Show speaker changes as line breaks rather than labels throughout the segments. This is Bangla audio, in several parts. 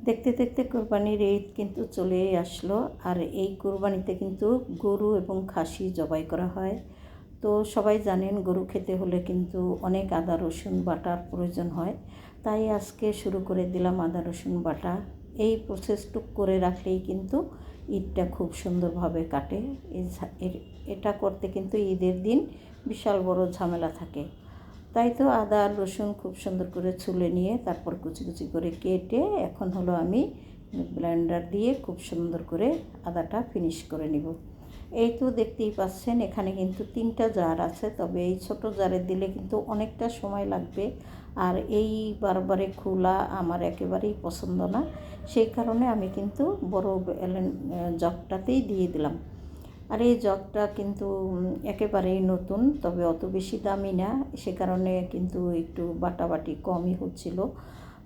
দেখতে দেখতে কোরবানির ঈদ কিন্তু চলেই আসলো। আর এই কোরবানিতে কিন্তু গরু এবং খাসি জবাই করা হয়। তো সবাই জানেন গরু খেতে হলে কিন্তু অনেক আদা রসুন বাটার প্রয়োজন হয়। তাই আজকে শুরু করে দিলাম আদা রসুন বাটা। এই প্রসেসটুক করে রাখলেই কিন্তু ঈদটা খুব সুন্দরভাবে কাটে। এটা করতে কিন্তু ঈদের দিন বিশাল বড় ঝামেলা থাকে। তাই তো আদা আর রসুন খুব সুন্দর করে ছুলে নিয়ে তারপর কুচি কুচি করে কেটে এখন হলো আমি ব্লেন্ডার দিয়ে খুব সুন্দর করে আদাটা ফিনিশ করে নিব। এই তো দেখতেই পাচ্ছেন এখানে কিন্তু 3টা জার আছে, তবে এই ছোট জারে দিলে কিন্তু অনেকটা সময় লাগবে। আর এই বারবারে খোলা আমার একেবারেই পছন্দ না, সেই কারণে আমি কিন্তু বড় জগটাতেই দিয়ে দিলাম। আর এই জগটা কিন্তু একেবারেই নতুন, তবে অত বেশি দামি না, সে কারণে কিন্তু একটু বাটাবাটি কমই হচ্ছিল।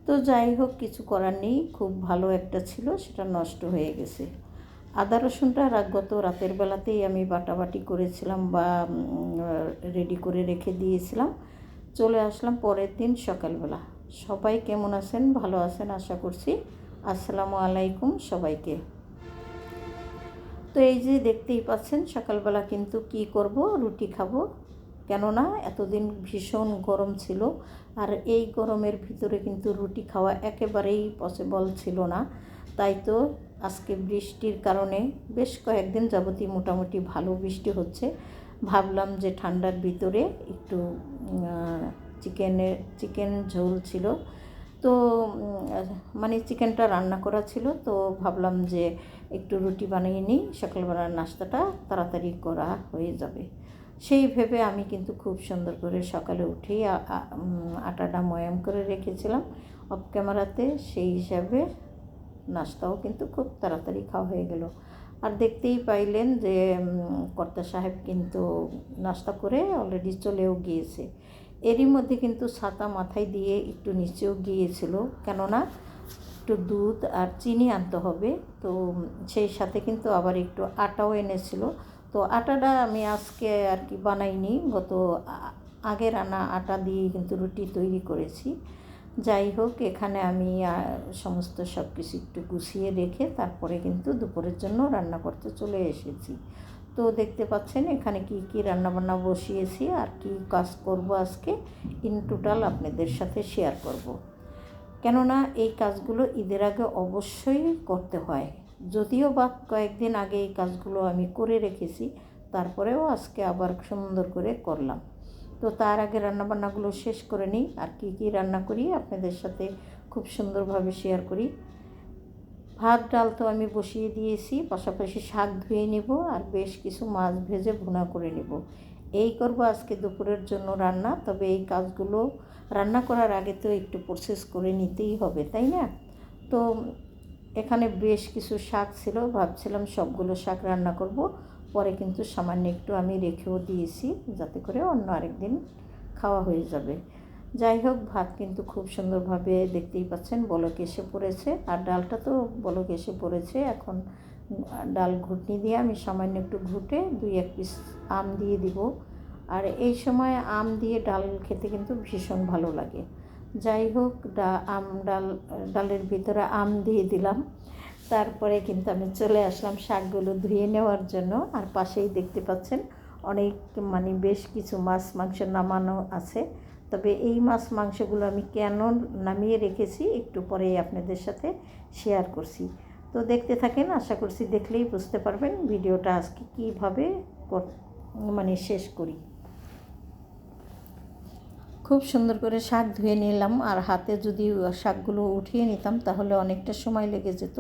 তো যাই হোক, কিছু করার নেই, খুব ভালো একটা ছিল, সেটা নষ্ট হয়ে গেছে। আদা রসুনটা গত রাতের বেলাতেই আমি বাটাবাটি করেছিলাম বা রেডি করে রেখে দিয়েছিলাম। চলে আসলাম পরের দিন সকালবেলা। সবাই কেমন আছেন? ভালো আছেন আশা করছি। আসসালামু আলাইকুম সবাইকে। তো এই যে দেখতেই পাচ্ছেন সকালবেলা কিন্তু কি করব, রুটি খাবো। কেননা এতদিন ভীষণ গরম ছিল, আর এই গরমের ভিতরে কিন্তু রুটি খাওয়া একেবারেই পসিবল ছিল না। তাই তো আজকে বৃষ্টির কারণে বেশ কয়েকদিন যাবতই মোটামুটি ভালো বৃষ্টি হচ্ছে, ভাবলাম যে ঠান্ডার ভিতরে একটু চিকেন ঝোল ছিল, তো মানে চিকেনটা রান্না করা ছিল, তো ভাবলাম যে একটু রুটি বানিয়ে নিই, সকালবেলার নাস্তাটা তাড়াতাড়ি করা হয়ে যাবে। সেই ভেবে আমি কিন্তু খুব সুন্দর করে সকালে উঠেই আটাটা ময়াম করে রেখেছিলাম অফ ক্যামেরাতে, সেই হিসাবে নাস্তাও কিন্তু খুব তাড়াতাড়ি খাওয়া হয়ে গেল। আর দেখতেই পাইলেন যে কর্তা সাহেব কিন্তু নাস্তা করে অলরেডি চলেও গিয়েছে। এরই মধ্যে কিন্তু ছাতা মাথায় দিয়ে একটু নিচেও গিয়েছিল, কেননা একটু দুধ আর চিনি আনতে হবে। তো সেই সাথে কিন্তু আবার একটু আটাও এনেছিল। তো আটাটা আমি আজকে আর কি বানাইনি, আগের আনা আটা দিয়ে কিন্তু রুটি তৈরি করেছি। যাই হোক, এখানে আমি সমস্ত সব কিছু একটু গুছিয়ে রেখে তারপরে কিন্তু দুপুরের জন্য রান্না করতে চলে এসেছি। তো দেখতে পাচ্ছেন এখানে কি কি রান্নাবান্না বসিয়েছি আর কি কাজ করব আজকে ইন টোটাল আপনাদের সাথে শেয়ার করব। কেননা এই কাজগুলো ঈদের আগে অবশ্যই করতে হয়। যদিও বা কয়েকদিন আগে এই কাজগুলো আমি করে রেখেছি, তারপরেও আজকে আবার সুন্দর করে করলাম। তো তার আগে রান্নাবান্নাগুলো শেষ করে নিই, আর কি কি রান্না করি আপনাদের সাথে খুব সুন্দরভাবে শেয়ার করি। ভাত ডাল তো আমি বসিয়ে দিয়েছি, পাশাপাশি শাক ধুয়ে নেব আর বেশ কিছু মাছ ভেজে ভুনা করে নেব। এই করব আজকে দুপুরের জন্য রান্না। তবে এই কাজগুলো রান্না করার আগে তো একটু প্রসেস করে নিতেই হবে, তাই না? তো এখানে বেশ কিছু শাক ছিল, ভাবছিলাম সবগুলো শাক রান্না করব, পরে কিন্তু সামান্য একটু আমি রেখেও দিয়েছি যাতে করে অন্য আরেকদিন খাওয়া হয়ে যাবে। যাই হোক, ভাত কিন্তু খুব সুন্দরভাবে দেখতেই পাচ্ছেন বলক এসে পড়েছে, আর ডালটা তো বলক এসে পড়েছে। এখন ডাল ঘুটনি দিয়ে আমি সামান্য একটু ঘুটে 2-1 পিস আম দিয়ে দিব। আর এই সময় আম দিয়ে ডাল খেতে কিন্তু ভীষণ ভালো লাগে। যাই হোক, ডালের ভিতরে আম দিয়ে দিলাম। তারপরে কিন্তু আমি চলে আসলাম শাকগুলো ধুয়ে নেওয়ার জন্য। আর পাশেই দেখতে পাচ্ছেন অনেক বেশ কিছু মাছ মাংস নামানো আছে। তবে এই মাছ মাংসগুলো আমি কেন নামিয়ে রেখেছি একটু পরেই আপনাদের সাথে শেয়ার করছি। তো দেখতে থাকেন, আশা করছি দেখলেই বুঝতে পারবেন ভিডিওটা আজকে কীভাবে শেষ করি। খুব সুন্দর করে শাক ধুয়ে নিলাম, আর হাতে যদি শাকগুলো উঠিয়ে নিতাম তাহলে অনেকটা সময় লেগে যেত।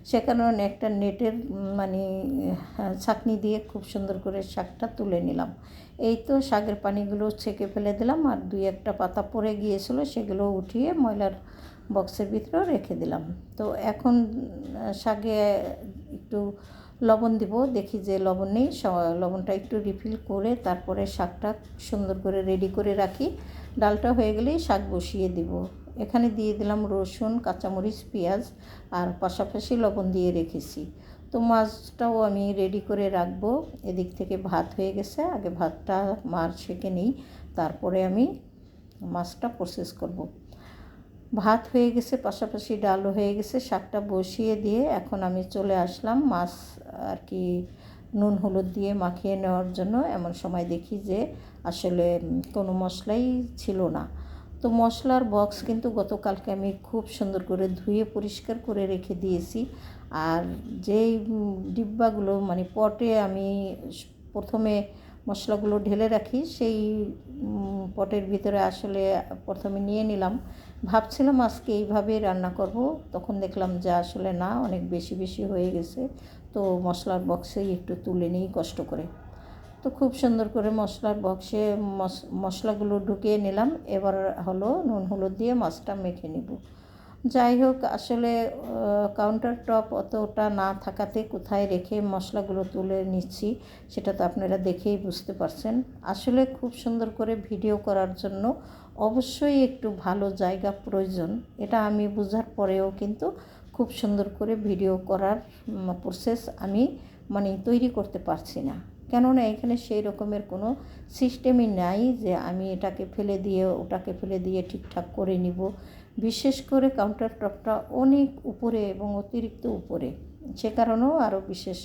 সে কারণে একটা নেটের ছাঁকনি দিয়ে খুব সুন্দর করে শাকটা তুলে নিলাম। এই তো শাকের পানিগুলো ছেঁকে ফেলে দিলাম, আর 2-1টা পাতা পড়ে গিয়েছিল সেগুলো উঠিয়ে ময়লার বক্সের ভিতরে রেখে দিলাম। তো এখন শাকে একটু লবণ দিব, দেখি যে লবণ নেই, লবণটা একটু রিফিল করে তারপরে শাকটা সুন্দর করে রেডি করে রাখি। ডালটা হয়ে গেলেই শাক বসিয়ে দিব। এখানে দিয়ে দিলাম রসুন, কাঁচামরিচ, পেঁয়াজ, আর পাশাপাশি লবণ দিয়ে রেখেছি। তো মাছটাও আমি রেডি করে রাখবো। এদিক থেকে ভাত হয়ে গেছে, আগে ভাতটা মার ছেঁকে নিই, তারপরে আমি মাছটা প্রসেস করব। ভাত হয়ে গেছে, পাশাপাশি ডালও হয়ে গেছে। শাকটা বসিয়ে দিয়ে এখন আমি চলে আসলাম মাছ আর কি নুন হলুদ দিয়ে মাখিয়ে নেওয়ার জন্য। এমন সময় দেখি যে আসলে কোনো মশলাই ছিল না। তো মশলার বক্স কিন্তু গতকালকে আমি খুব সুন্দর করে ধুয়ে পরিষ্কার করে রেখে দিয়েছি। আর যেই ডিব্বাগুলো মানে পটে আমি প্রথমে মশলাগুলো ঢেলে রাখি, সেই পটের ভিতরে আসলে প্রথমে নিয়ে নিলাম। ভাবছিলাম আজকে এইভাবেই রান্না করব, তখন দেখলাম যে আসলে না, অনেক বেশি বেশি হয়ে গেছে। তো মশলার বক্সেই একটু তুলে নিই কষ্ট করে। তো খুব সুন্দর করে মশলার বক্সে মশলাগুলো ঢুকিয়ে নিলাম। এবার হলো নুন হলুদ দিয়ে মাছটা মেখে নিব। যাই হোক, আসলে কাউন্টার টপ অতটা না থাকাতে কোথায় রেখে মশলাগুলো তুলে নিচ্ছি সেটা তো আপনারা দেখেই বুঝতে পারছেন। আসলে খুব সুন্দর করে ভিডিও করার জন্য অবশ্যই একটু ভালো জায়গা প্রয়োজন। এটা আমি বোঝার পরেও কিন্তু খুব সুন্দর করে ভিডিও করার প্রসেস আমি তৈরি করতে পারছি না। কেননা এখানে সেই রকমের কোনো সিস্টেমই নাই যে আমি এটাকে ফেলে দিয়ে ওটাকে ফেলে দিয়ে ঠিকঠাক করে নিব। বিশেষ করে কাউন্টার টপটা অনেক উপরে এবং অতিরিক্ত উপরে, সে কারণেও আরও বিশেষ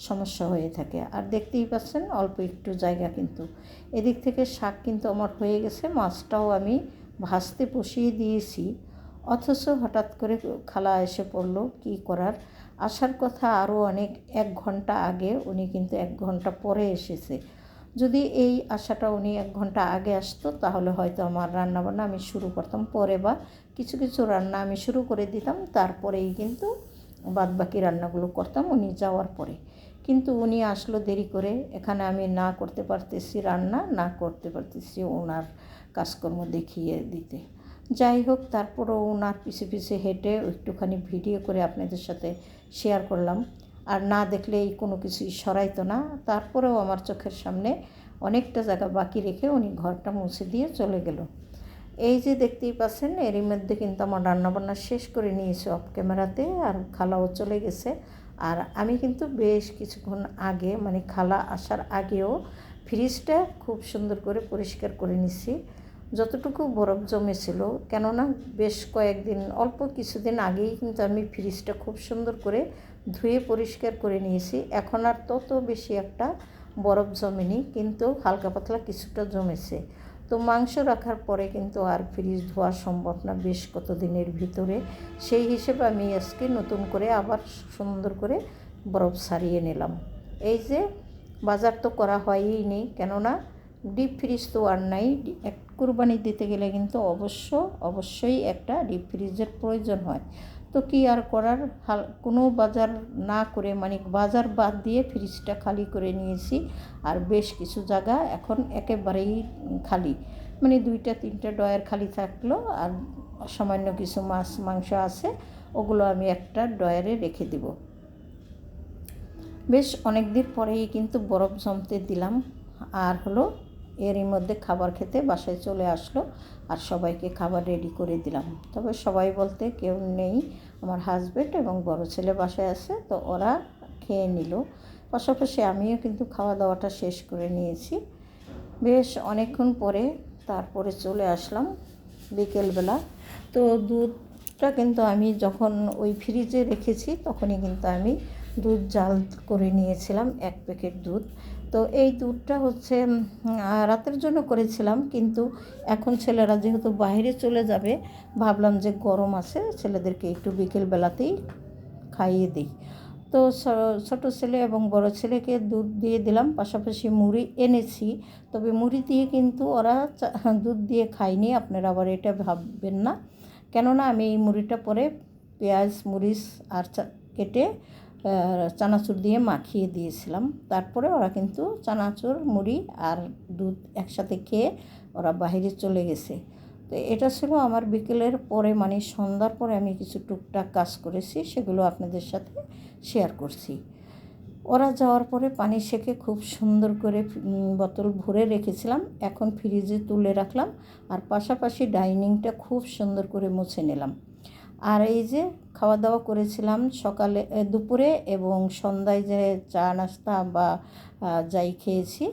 সমস্যা হয়ে থাকে। আর দেখতেই পাচ্ছেন অল্প একটু জায়গা, কিন্তু এদিক থেকে শাক কিন্তু আমার হয়ে গেছে, মাছটাও আমি ভাজতে বসিয়ে দিয়েছি। অথচ হঠাৎ করে খালা এসে পড়ল। কী করার, আসার কথা আরও অনেক 1 ঘন্টা আগে, উনি কিন্তু 1 ঘন্টা পরে এসেছে। যদি এই আসাটা উনি 1 ঘন্টা আগে আসতো তাহলে হয়তো আমার রান্নাবান্না আমি শুরু করতাম পরে, বা কিছু কিছু রান্না আমি শুরু করে দিতাম, তারপরেই কিন্তু বাদবাকি রান্নাগুলো করতাম উনি যাওয়ার পরে। কিন্তু উনি আসলো দেরি করে, এখানে আমি না করতে পারতেছি রান্না, না করতে পারতেছি ওনার কাজকর্ম দেখিয়ে দিতে। যাই হোক, তারপরও ওনার পিছে পিছে হেঁটে একটুখানি ভিডিও করে আপনাদের সাথে শেয়ার করলাম। আর না দেখলে এই কোনো কিছুই সরাইতো না। তারপরেও আমার চোখের সামনে অনেকটা জায়গা বাকি রেখে উনি ঘরটা মুছে দিয়ে চলে গেল। এই যে দেখতেই পাচ্ছেন, এরই মধ্যে কিন্তু আমার রান্নাবান্না শেষ করে নিয়েছে অফ ক্যামেরাতে, আর খালাও চলে গেছে। আর আমি কিন্তু বেশ কিছুক্ষণ আগে খালা আসার আগেও ফ্রিজটা খুব সুন্দর করে পরিষ্কার করে নিচ্ছি, যতটুকু বরফ জমেছিল। কেননা বেশ কয়েকদিন, অল্প কিছুদিন আগেই কিন্তু আমি ফ্রিজটা খুব সুন্দর করে ধুয়ে পরিষ্কার করে নিয়েছি। এখন আর তত বেশি একটা বরফ জমেনি, কিন্তু হালকা পাতলা কিছুটা জমেছে। তো মাংস রাখার পরে কিন্তু আর ফ্রিজ ধোয়া সম্ভব না বেশ কতদিনের ভিতরে। সেই হিসেবে আমি আজকে নতুন করে আবার সুন্দর করে বরফ সারিয়ে নিলাম। এই যে বাজার তো করা হয়ই নেই, কেননা ডিপ ফ্রিজ তো আর নাই। এক কুরবানি দিতে গেলে কিন্তু অবশ্যই একটা ডিপ ফ্রিজের প্রয়োজন হয়। তো কি আর করার, কোনো বাজার না করে বাজার বাদ দিয়ে ফ্রিজটা খালি করে নিয়েছি। আর বেশ কিছু জায়গা এখন একেবারেই খালি, 2টা 3টা ড্রয়ার খালি থাকলো। আর সামান্য কিছু মাছ মাংস আছে, ওগুলো আমি একটা ড্রয়ারে রেখে দেব। বেশ অনেক দিন পরেই কিন্তু বরফ জমতে দিলাম। আর হলো এরই মধ্যে খাবার খেতে বাসায় চলে আসলো, আর সবাইকে খাবার রেডি করে দিলাম। তবে সবাই বলতে কেউ নেই, আমার হাজব্যান্ড এবং বড় ছেলে বাসায় আছে, তো ওরা খেয়ে নিল। পাশাপাশি আমিও কিন্তু খাওয়া দাওয়াটা শেষ করে নিয়েছি বেশ অনেকক্ষণ পরে। তারপরে চলে আসলাম বিকেলবেলা। তো দুধটা কিন্তু আমি যখন ওই ফ্রিজে রেখেছি তখনই কিন্তু আমি দুধ জাল করে নিয়েছিলাম 1 প্যাকেট দুধ। তো এই দুধটা হচ্ছে রাতের জন্য করেছিলাম, কিন্তু এখন ছেলেরা যেহেতু বাইরে চলে যাবে, ভাবলাম যে গরম আছে, ছেলেদেরকে একটু বিকেলবেলাতেই খাইয়ে দিই। তো ছোটো ছেলে এবং বড় ছেলেকে দুধ দিয়ে দিলাম, পাশাপাশি মুড়ি এনেছি। তবে মুড়ি দিয়ে কিন্তু ওরা দুধ দিয়ে খায়নি, আপনারা আবার এটা ভাববেন না। কেননা আমি এই মুড়িটা পরে পেঁয়াজ মরিচ আর কেটে চানাচুর দিয়ে মাখিয়ে দিয়েছিলাম। তারপরে ওরা কিন্তু চানাচুর মুড়ি আর দুধ একসাথে খেয়ে ওরা বাইরে চলে গেছে। তো এটা ছিল আমার বিকেলের পরে, সন্ধ্যার পরে আমি কিছু টুকটাক কাজ করেছি, সেগুলো আপনাদের সাথে শেয়ার করছি। ওরা যাওয়ার পরে পানি সেকে খুব সুন্দর করে বোতল ভরে রেখেছিলাম, এখন ফ্রিজে তুলে রাখলাম। আর পাশাপাশি ডাইনিংটা খুব সুন্দর করে মুছে নিলাম। আর এই যে খাওয়া দাওয়া করেছিলাম সকালে, দুপুরে এবং সন্ধ্যায় যে চা নাস্তা বা যাই খেয়েছি,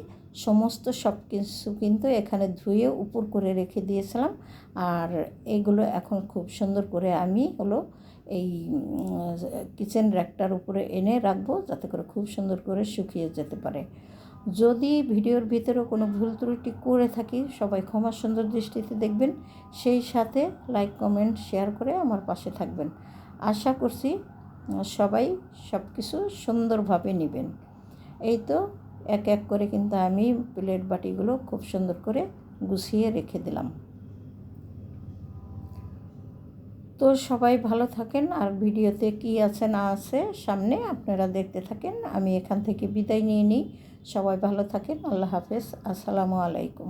সমস্ত সব কিছু কিন্তু এখানে ধুয়ে উপর করে রেখে দিয়েছিলাম। আর এগুলো এখন খুব সুন্দর করে আমি এই কিচেন র্যাকটার উপরে এনে রাখবো, যাতে করে খুব সুন্দর করে শুকিয়ে যেতে পারে। যদি ভিডিওর ভিতরেও কোনো ভুল ত্রুটি করে থাকি, সবাই ক্ষমা সুন্দর দৃষ্টিতে দেখবেন। সেই সাথে লাইক, কমেন্ট, শেয়ার করে আমার পাশে থাকবেন। আশা করছি সবাই সব কিছু সুন্দরভাবে নেবেন। এই তো এক এক করে কিন্তু আমি প্লেট বাটিগুলো খুব সুন্দর করে গুছিয়ে রেখে দিলাম। তো সবাই ভালো থাকেন, আর ভিডিওতে কি আছে না আছে সামনে আপনারা দেখতে থাকেন। আমি এখান থেকে বিদায় নিয়ে নিই। সবাই ভালো থাকেন। আল্লাহ হাফেজ। আসসালামু আলাইকুম।